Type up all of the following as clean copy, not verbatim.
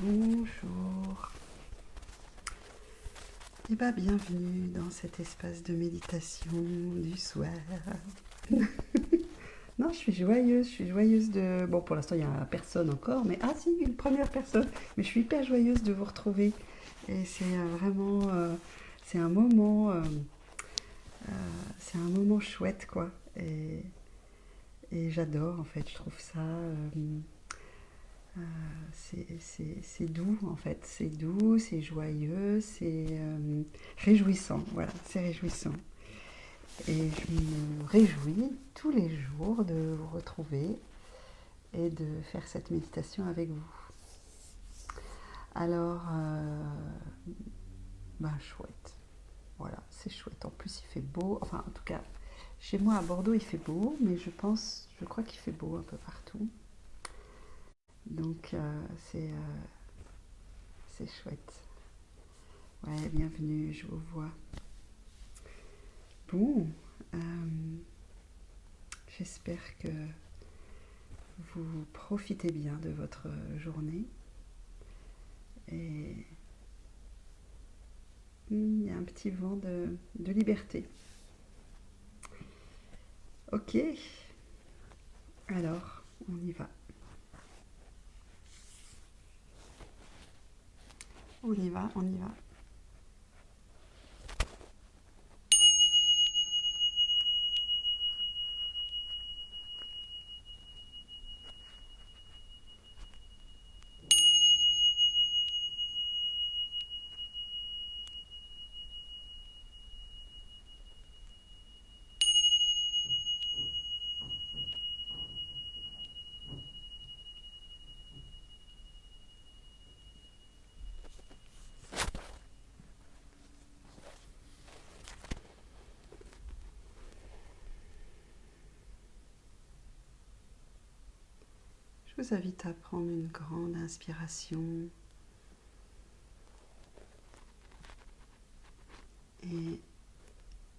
Bonjour. Et bienvenue dans cet espace de méditation du soir. Non, je suis joyeuse de... Bon, pour l'instant, il n'y a personne encore, mais... Ah si, une première personne. Mais je suis hyper joyeuse de vous retrouver. Et c'est vraiment... c'est un moment... c'est un moment chouette, quoi. Et j'adore, en fait. Je trouve ça... c'est doux en fait, c'est doux, c'est joyeux, c'est réjouissant, voilà, c'est réjouissant. Et je me réjouis tous les jours de vous retrouver et de faire cette méditation avec vous. Alors, chouette, voilà, c'est chouette. En plus, il fait beau, enfin en tout cas, chez moi à Bordeaux, il fait beau, mais je crois qu'il fait beau un peu partout. Donc, c'est chouette. Ouais, bienvenue, je vous vois. Bon, euh, j'espère que vous profitez bien de votre journée. Et il y a un petit vent de liberté. Ok, alors on y va. On y va, on y va. Je vous invite à prendre une grande inspiration et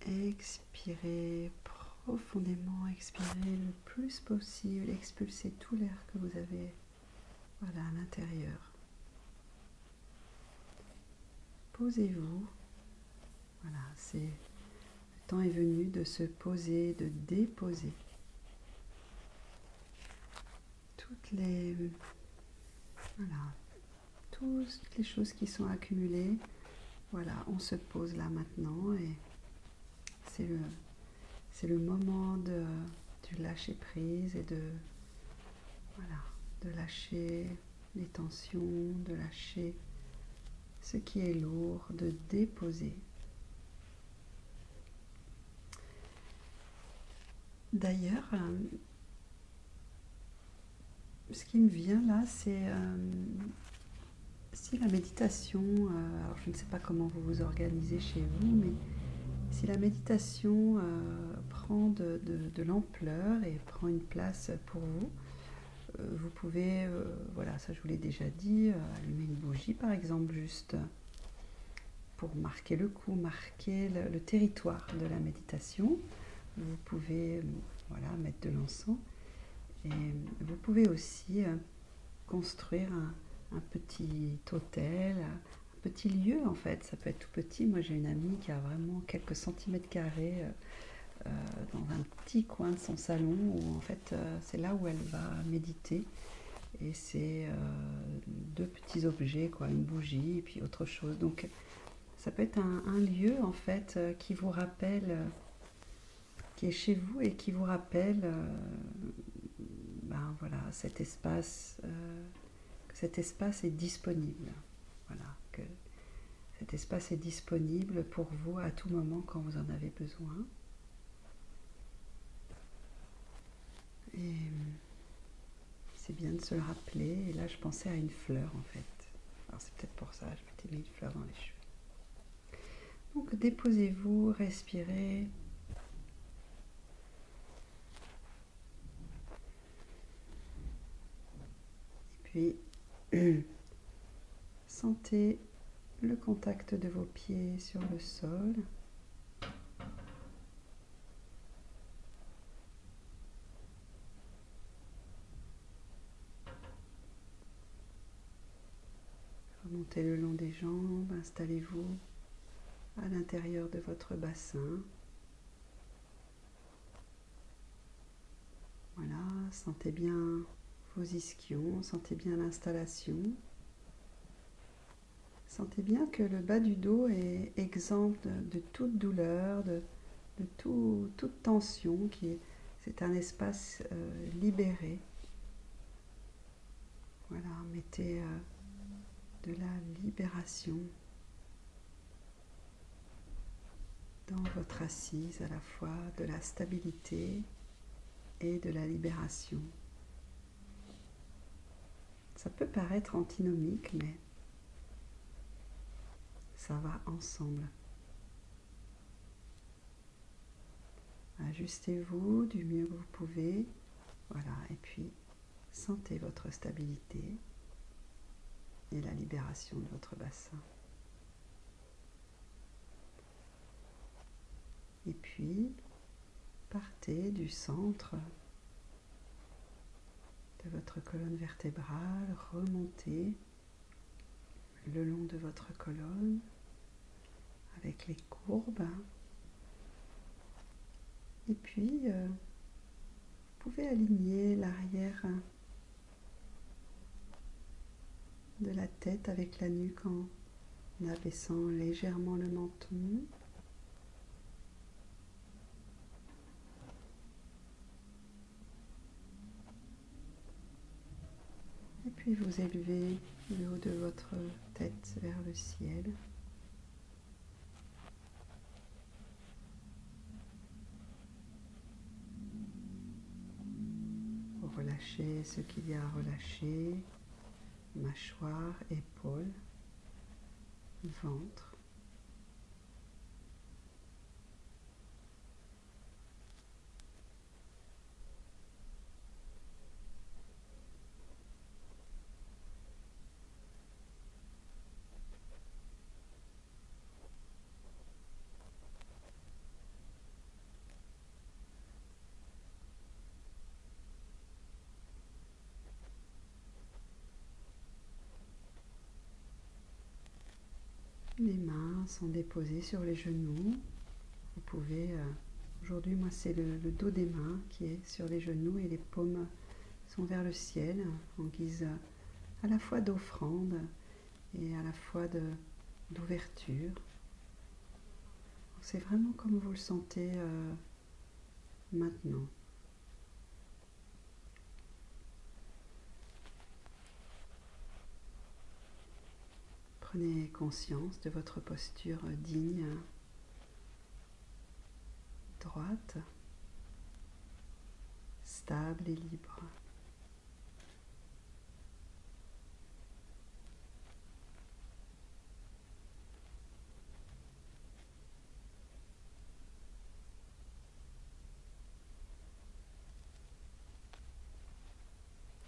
expirez profondément, expirez le plus possible, expulsez tout l'air que vous avez, voilà, à l'intérieur. Posez-vous, voilà, le temps est venu de se poser, de déposer toutes les, voilà, toutes les choses qui sont accumulées. Voilà, on se pose là maintenant et c'est le, c'est le moment du lâcher prise et voilà, de lâcher les tensions, de lâcher ce qui est lourd, de déposer. D'ailleurs, ce qui me vient là, c'est si la méditation, alors je ne sais pas comment vous vous organisez chez vous, mais si la méditation prend de l'ampleur et prend une place pour vous, vous pouvez, voilà, ça je vous l'ai déjà dit, allumer une bougie par exemple, juste pour marquer le coup, marquer le territoire de la méditation. Vous pouvez, voilà, mettre de l'encens et vous pouvez aussi construire un petit hôtel, un petit lieu en fait. Ça peut être tout petit. Moi j'ai une amie qui a vraiment quelques centimètres carrés dans un petit coin de son salon où en fait c'est là où elle va méditer. Et c'est deux petits objets, quoi, une bougie et puis autre chose. Donc ça peut être un lieu en fait qui vous rappelle, qui est chez vous et qui vous rappelle, voilà, que cet espace est disponible. Voilà, que cet espace est disponible pour vous à tout moment quand vous en avez besoin. Et c'est bien de se le rappeler. Et là, je pensais à une fleur en fait. Alors c'est peut-être pour ça, je m'étais mis une fleur dans les cheveux. Donc déposez-vous, respirez. Et puis sentez le contact de vos pieds sur le sol. Remontez le long des jambes, installez-vous à l'intérieur de votre bassin. Voilà, sentez bien vos ischions, sentez bien l'installation. Sentez bien que le bas du dos est exempt de toute douleur, de toute tension, c'est un espace libéré. Voilà, mettez de la libération dans votre assise, à la fois de la stabilité et de la libération. Ça peut paraître antinomique, mais ça va ensemble. Ajustez-vous du mieux que vous pouvez. Voilà, et puis sentez votre stabilité et la libération de votre bassin. Et puis, partez du centre de votre colonne vertébrale, remontez le long de votre colonne avec les courbes. Et puis, vous pouvez aligner l'arrière de la tête avec la nuque en abaissant légèrement le menton. Et puis vous élevez le haut de votre tête vers le ciel. Vous relâchez ce qu'il y a à relâcher, mâchoire, épaules, ventre. Les mains sont déposées sur les genoux. Vous pouvez, aujourd'hui moi c'est le dos des mains qui est sur les genoux et les paumes sont vers le ciel en guise à la fois d'offrande et à la fois d'ouverture. C'est vraiment comme vous le sentez maintenant. Prenez conscience de votre posture digne, droite, stable et libre.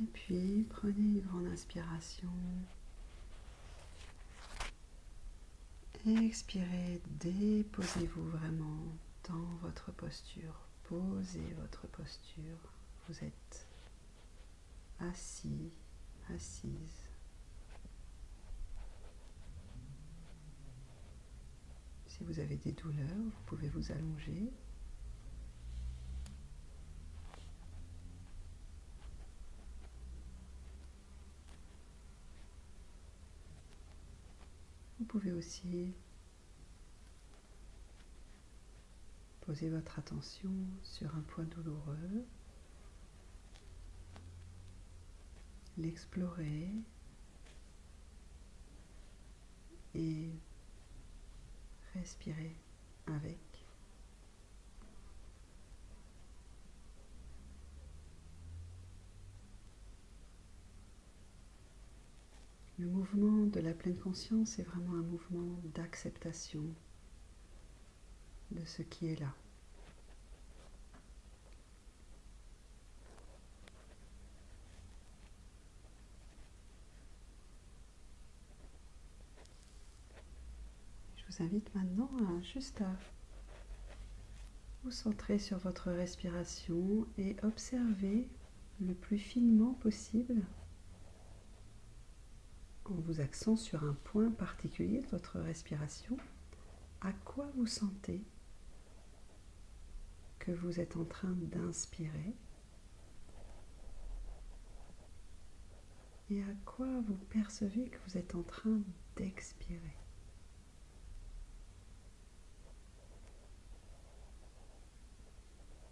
Et puis, prenez une grande inspiration. Expirez, déposez-vous vraiment dans votre posture. Posez votre posture. Vous êtes assis, assise. Si vous avez des douleurs, vous pouvez vous allonger. Vous pouvez aussi poser votre attention sur un point douloureux, l'explorer et respirer avec. Le mouvement de la pleine conscience est vraiment un mouvement d'acceptation de ce qui est là. Je vous invite maintenant à vous centrer sur votre respiration et observer le plus finement possible en vous axant sur un point particulier de votre respiration, à quoi vous sentez que vous êtes en train d'inspirer et à quoi vous percevez que vous êtes en train d'expirer.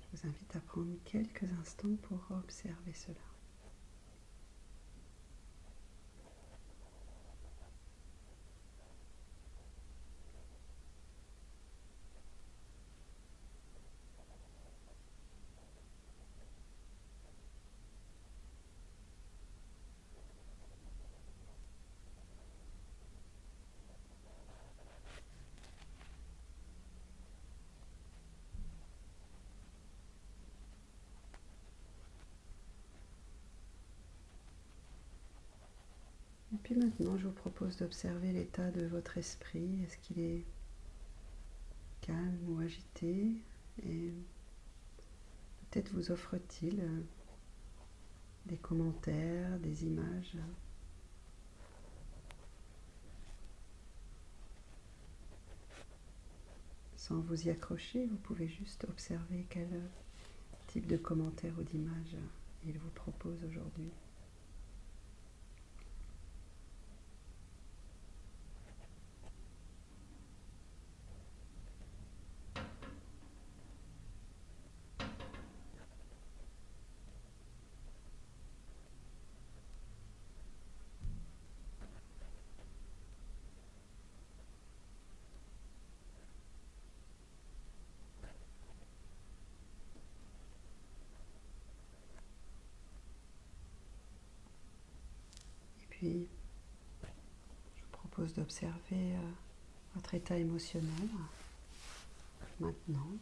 Je vous invite à prendre quelques instants pour observer cela. Et puis maintenant, je vous propose d'observer l'état de votre esprit. Est-ce qu'il est calme ou agité? Et peut-être vous offre-t-il des commentaires, des images. Sans vous y accrocher, vous pouvez juste observer quel type de commentaires ou d'images il vous propose aujourd'hui. Et puis, je vous propose d'observer votre état émotionnel maintenant.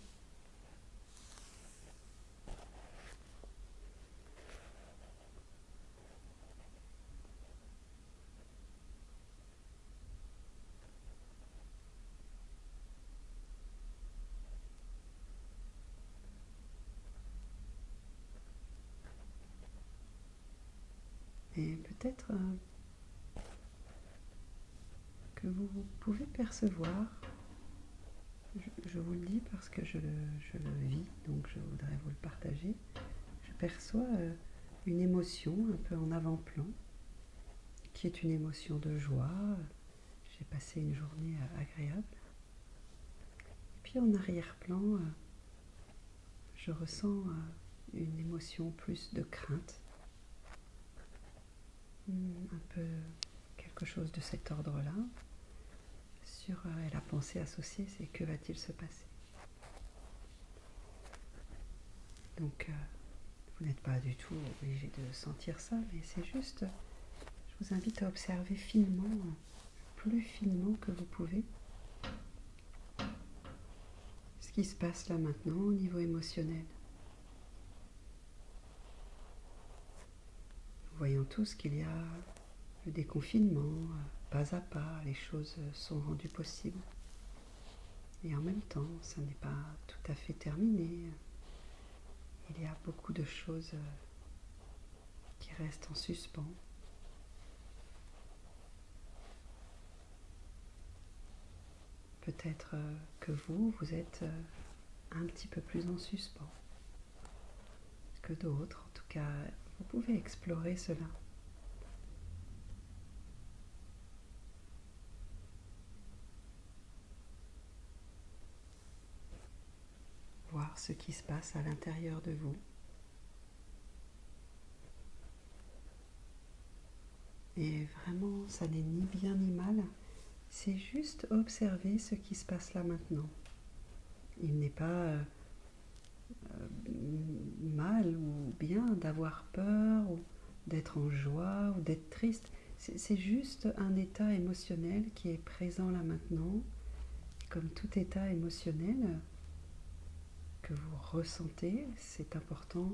Et peut-être que vous pouvez percevoir, je vous le dis parce que je le vis, donc je voudrais vous le partager, je perçois une émotion un peu en avant-plan, qui est une émotion de joie. J'ai passé une journée agréable. Et puis en arrière-plan, je ressens une émotion plus de crainte, un peu quelque chose de cet ordre-là. Et la pensée associée, c'est que va-t-il se passer? Donc, vous n'êtes pas du tout obligé de sentir ça, mais c'est juste, je vous invite à observer finement, plus finement que vous pouvez, ce qui se passe là maintenant au niveau émotionnel. Nous voyons tous qu'il y a le déconfinement, pas à pas, les choses sont rendues possibles. Et en même temps, ça n'est pas tout à fait terminé. Il y a beaucoup de choses qui restent en suspens. Peut-être que vous êtes un petit peu plus en suspens que d'autres. En tout cas, vous pouvez explorer cela. Voir ce qui se passe à l'intérieur de vous. Et vraiment, ça n'est ni bien ni mal. C'est juste observer ce qui se passe là maintenant. Il n'est pas mal ou bien d'avoir peur ou d'être en joie ou d'être triste. C'est juste un état émotionnel qui est présent là maintenant. Comme tout état émotionnel que vous ressentez, c'est important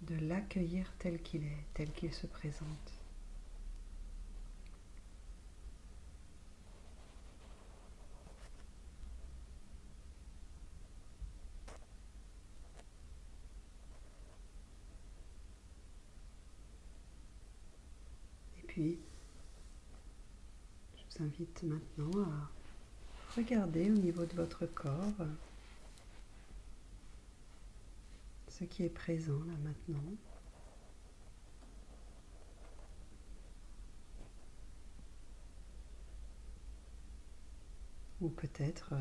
de l'accueillir tel qu'il est, tel qu'il se présente. Et puis, Je vous invite maintenant à regarder au niveau de votre corps ce qui est présent là maintenant. Ou peut-être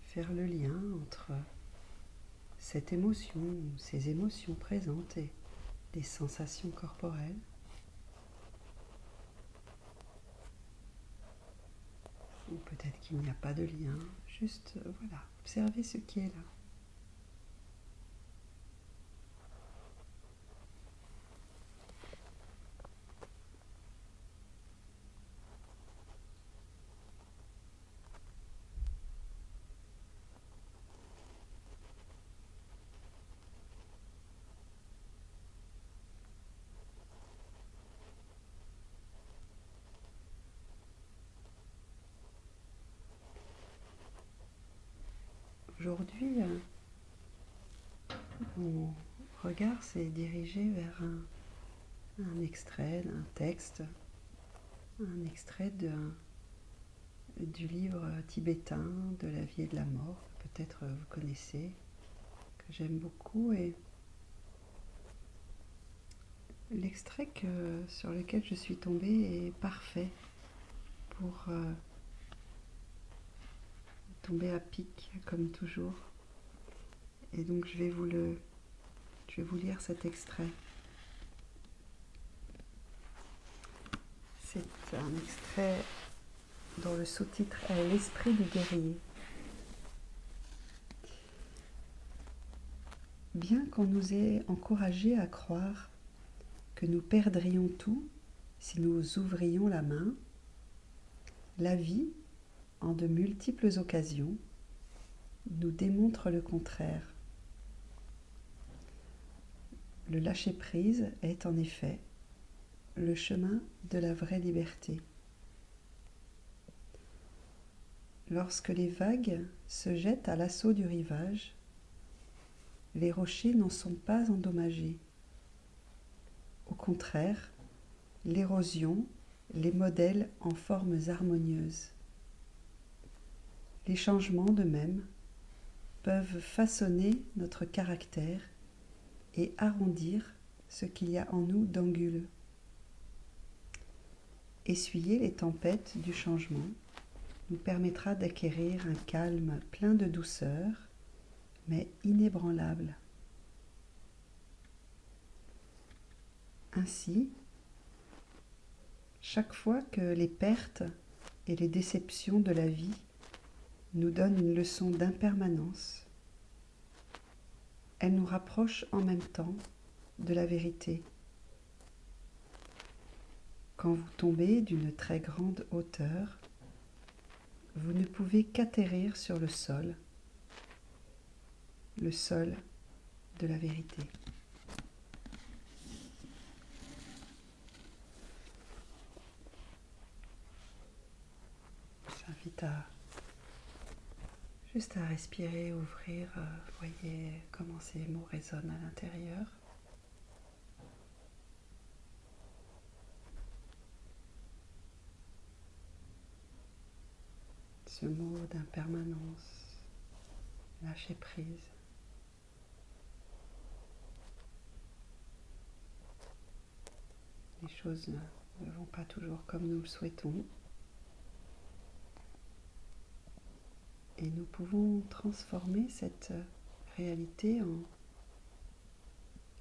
faire le lien entre cette émotion ou ces émotions présentes et des sensations corporelles. Ou peut-être qu'il n'y a pas de lien, juste voilà, observez ce qui est là. Aujourd'hui, mon regard s'est dirigé vers un extrait d'un texte, un extrait du livre tibétain de la vie et de la mort, que peut-être vous connaissez, que j'aime beaucoup. Et l'extrait sur lequel je suis tombée est parfait pour tomber à pic, comme toujours. Et donc je vais vous lire cet extrait. C'est un extrait dont le sous-titre est L'esprit du guerrier. Bien qu'on nous ait encouragés à croire que nous perdrions tout si nous ouvrions la main, la vie, en de multiples occasions, nous démontre le contraire. Le lâcher-prise est en effet le chemin de la vraie liberté. Lorsque les vagues se jettent à l'assaut du rivage, les rochers n'en sont pas endommagés. Au contraire, l'érosion les modèle en formes harmonieuses. Les changements de même peuvent façonner notre caractère et arrondir ce qu'il y a en nous d'anguleux. Essuyer les tempêtes du changement nous permettra d'acquérir un calme plein de douceur, mais inébranlable. Ainsi, chaque fois que les pertes et les déceptions de la vie nous donnent une leçon d'impermanence, elles nous rapprochent en même temps de la vérité. Quand vous tombez d'une très grande hauteur, vous ne pouvez qu'atterrir sur le sol de la vérité. J'invite juste à respirer, ouvrir, voyez comment ces mots résonnent à l'intérieur. Ce mot d'impermanence, lâcher prise. Les choses ne vont pas toujours comme nous le souhaitons. Et nous pouvons transformer cette réalité en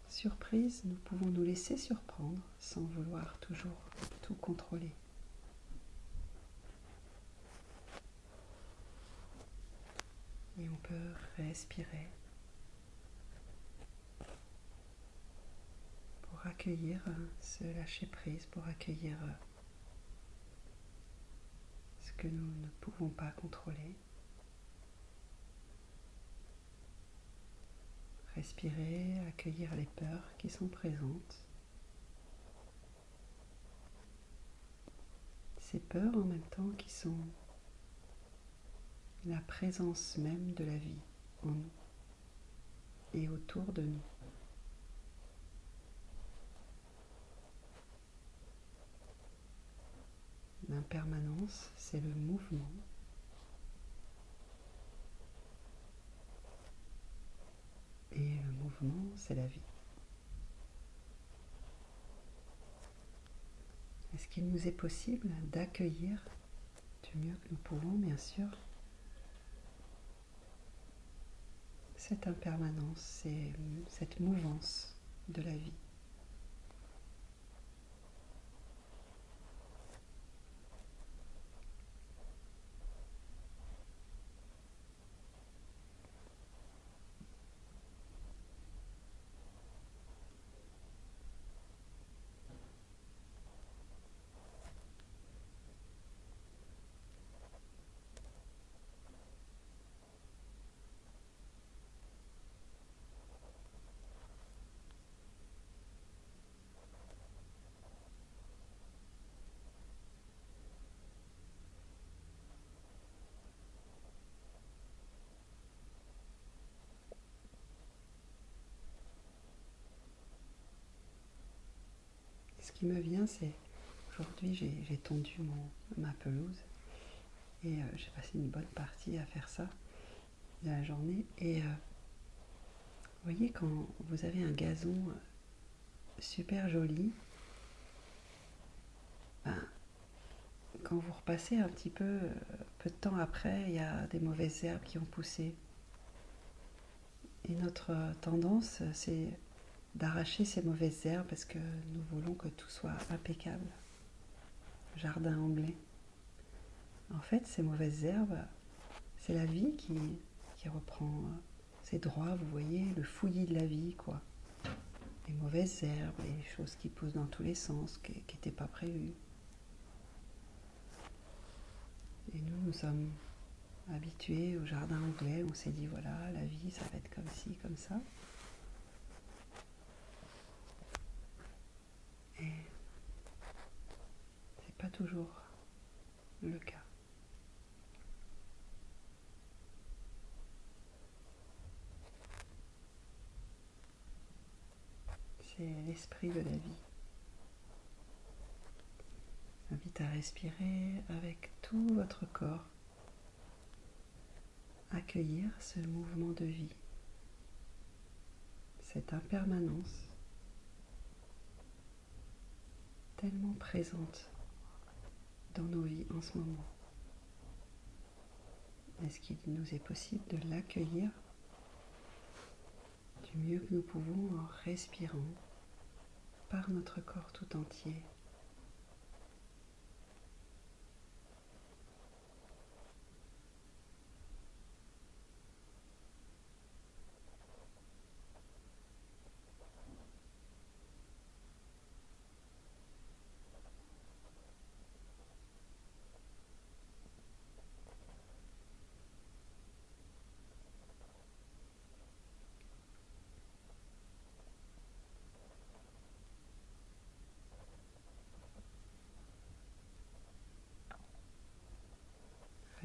surprise. Nous pouvons nous laisser surprendre sans vouloir toujours tout contrôler. Et on peut respirer pour accueillir ce lâcher-prise, pour accueillir ce que nous ne pouvons pas contrôler. Respirer, accueillir les peurs qui sont présentes. Ces peurs en même temps qui sont la présence même de la vie en nous et autour de nous. l'impermanence, c'est le mouvement. Et le mouvement, c'est la vie. Est-ce qu'il nous est possible d'accueillir du mieux que nous pouvons, bien sûr, cette impermanence, cette mouvance de la vie? Ce qui me vient, c'est aujourd'hui j'ai tondu ma pelouse et j'ai passé une bonne partie à faire ça de la journée. Et vous voyez, quand vous avez un gazon super joli, ben, quand vous repassez un petit peu de temps après, il y a des mauvaises herbes qui ont poussé. Et notre tendance, c'est d'arracher ces mauvaises herbes parce que nous voulons que tout soit impeccable. Jardin anglais. En fait, ces mauvaises herbes, c'est la vie qui reprend ses droits, vous voyez, le fouillis de la vie, quoi. Les mauvaises herbes, les choses qui poussent dans tous les sens, qui n'étaient pas prévues. Et nous sommes habitués au jardin anglais, on s'est dit, voilà, la vie, ça va être comme ci, comme ça. Et c'est pas toujours le cas. C'est l'esprit de la vie. J'invite à respirer avec tout votre corps, accueillir ce mouvement de vie, cette impermanence tellement présente dans nos vies en ce moment. Est-ce qu'il nous est possible de l'accueillir du mieux que nous pouvons en respirant par notre corps tout entier?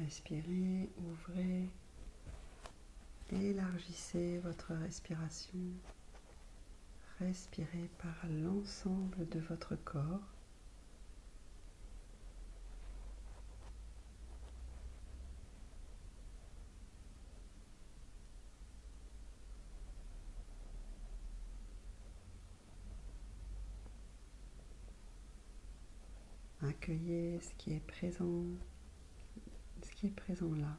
Respirez, ouvrez, élargissez votre respiration. Respirez par l'ensemble de votre corps. Accueillez ce qui est présent là.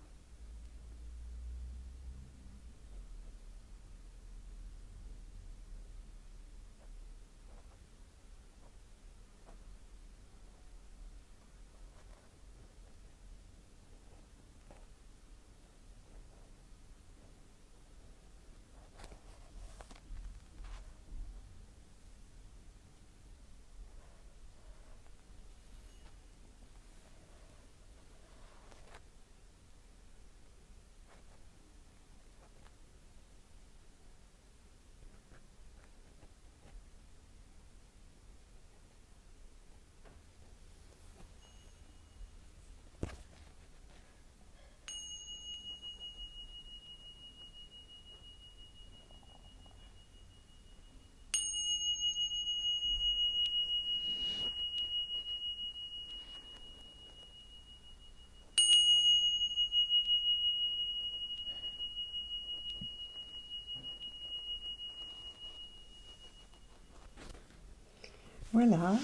Voilà,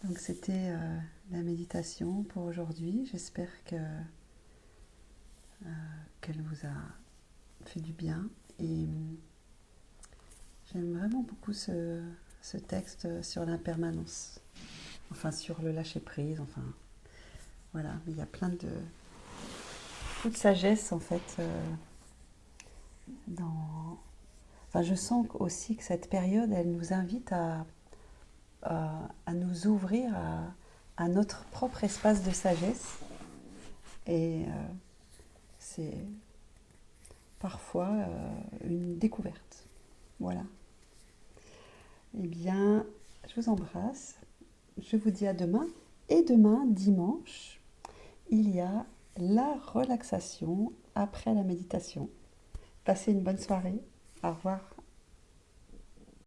donc c'était la méditation pour aujourd'hui. J'espère qu'elle vous a fait du bien. Et j'aime vraiment beaucoup ce texte sur l'impermanence, enfin sur le lâcher-prise, enfin voilà. Mais il y a beaucoup de sagesse en fait dans... Enfin, je sens aussi que cette période, elle nous invite à nous ouvrir à notre propre espace de sagesse. Et c'est parfois une découverte. Voilà. Eh bien, je vous embrasse. Je vous dis à demain. Et demain, dimanche, il y a la relaxation après la méditation. Passez une bonne soirée. Au revoir.